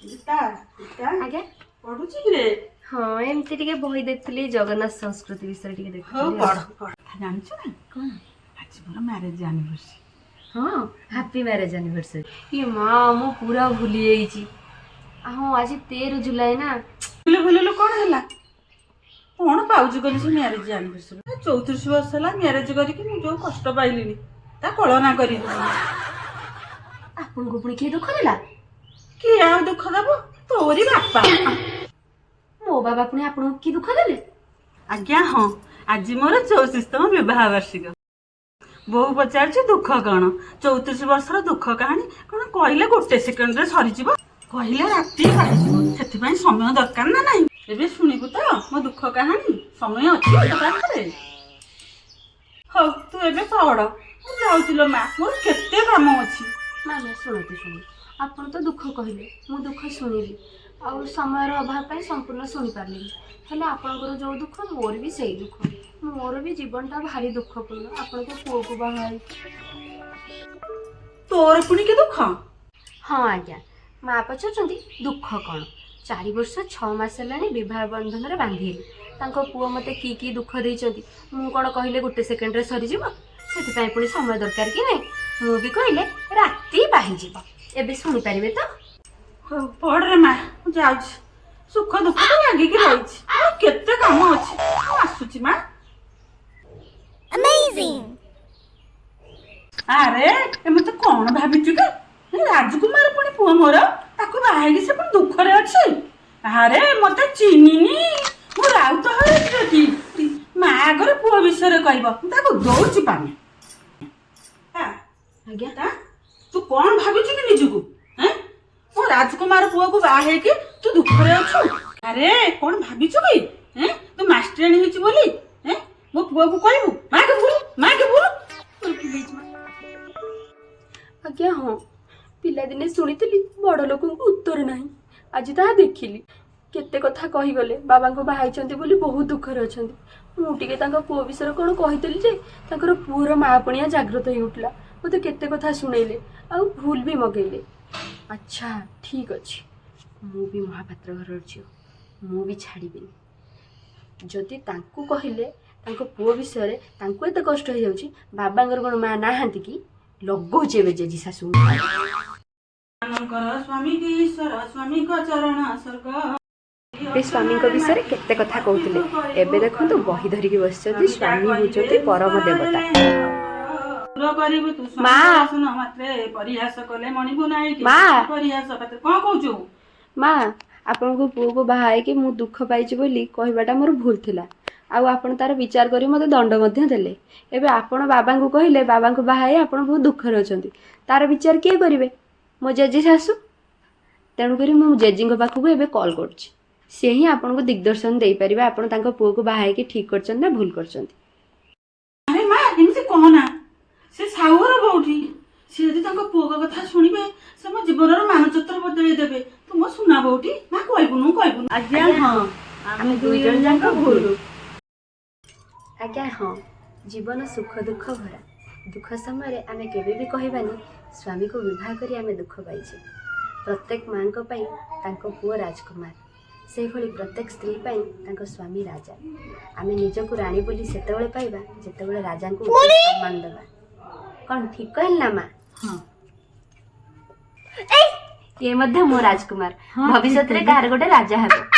आज्ञा पढ़ुची कि रे? हाँ एमती टिके बही देखुली जगन्नाथ संस्कृति विषय टिके हो देखुली। पढ़ पढ़ जानछु ना कौन? आज मोर मैरिज एनिवर्सरी। हाँ हैप्पी मैरिज एनिवर्सरी। ये माँ मु पूरा भूली जाइछि। हाँ आज 13 जुलाई ना। भूले भूले कौन हैला कौन पाउछु कली से मैरिज एनिवर्सरी 34 वर्ष होला मैरिज करिकि मु जो कष्ट पाइलिनी ता कल्पना करी आपन को पुणी किए दुख देला? कि आ दुख दबो तोरी बापा। मो बाबा पुणी आपन को की दुख देले? आज्ञा हाँ आज मोर 34तम विवाह वार्षिक। बहु पचार दुख कौन 34 वर्षर दुख कहानी कौन कहले गोटे सेकेंड रे सरीजिव कहले राति से समय दरकार ना नहीं। एबे शुणिबु तो मो दुख कहानी समय अच्छी तो पाखरे। हौ तू एबे पढ़ मु जाउतिलो माँ मोर केते काम अछि। माने शुणते शुणी आपन तो दुख कहले मु दुख शुणिली और समय अभाव पाई संपूर्ण शुणी पारली। हेले आपनकर जो दुख मोर भी सही दुख मोर भी जीवनटा भारी दुखपूर्ण आपन को पुओ को बाहाई। तोर पुणी के दुख? हाँ आज्ञा माँ पचारुଛନ୍ତି दुख कौन 4 वर्ष 6 मास हेलानी विवाह बंधन रे बांधिली तांको पुओ मते की दुख देइଛନ୍ତି मु कोन कहले गोटे सेकेंड रे सरी जीव सेति पई पुणी समय दरकार कि नै मु भी कहले राति बाहि जीव एबे सुनि परिबे तो। हौ पढ़ रे माँ मु जाउछि सुख दुख तो लागी कि रहिछि मोर केते काम अछि मु आसुछि माँ। Amazing! अरे एमे तो कौन भाबिଛୁ के राजकुमार पुणी पुओ मोर ताको बाहाई से पुणी दुख रे अछि। अरे मते चिन्हिनी मो राउत हरती माँ आगर पुओ विषय कहब ताको दउछि पानी। आज्ञा ता तू कौन भाबिछु कि निजुको हैं मो राजकुमार पुओ को बाहाई के तू दुख रे अछु? अरे कौन भाबिछु कि हैं तू मास्टरनी हिची बोली हैं मो पुओ को कहबू माँ के बोल आज्ञा हाँ पिला दिने शुणिली बड़ लोक उत्तर नहीं आज ताहा देखिली केते कथा कहीगले बाबा को बाहाइचंती बोली बहुत दुखरे अछंती मु टिके तांको पुओ विषय कोन कहितली जे तांकर पुओर मापणिया जागृत होई उठला मते केते कथा सुनेले आ भूल भी मगेले। अच्छा ठीक अछि मु भी महापात्र घर छियो मु भी छाड़ीबिनी जदि तांको कहिले तांको पुओ विषय रे तांको एते कष्ट हो जाउची बाबांगर कोन मा नाहांती कि लगौचे बे जेजी सासु स्वामी की ईश्वर स्वामी को चरण स्वर्ग स्वामी विषय केते कथा कहते एबे देखो बही धरिकी बसଛନ୍ତି स्वामी होचते परम देवता। माँ माँ आपण को पुओ को बाहाई कि मु दुख पाइछि बोली कहबाटा मोर भूल थिला आउ आपण तार विचार करी मते दंड मध्य देले एबे आपण बाबा को कहिले बाबा को बाहाई आपण बहुत दुख रे अछंती तार विचार के करिवे मो जेजी सासु तेणु करी मु जेजी को पाखु एबे कॉल करछि से ही आपण को दिग्दर्शन देई परिबे आपण तांको पुओ को बाहाई कि ठीक करछन ना भूल करछन। अरे माँ एमती कहना से साउर बौठी से यदि तांको पुओ को कथा सुनिबे से मो जीवन रो मानचित्र बदलै देबे तू मो सुना बौठी माँ कहबुनु आज्ञा हां आमे दुई जन जांको भूलु। आज्ञा हाँ जीवन सुख दुख भरा दुख समय आमे केबे भी कहबानी स्वामी को विवाह करी आमे दुख पाइछे। प्रत्येक माँ को पाई तांको पुओ राजकुमार से भली प्रत्येक स्त्री पाई तांको स्वामी राजा आमे निजको रानी बोली सेतेबेले पाइबा जेतेबेले राजा को सम्मान देबा कौन ठीक कहल ना माँ? हां ये मध्य मो राजकुमार भविष्य रे कार गोटे राजा हेबो।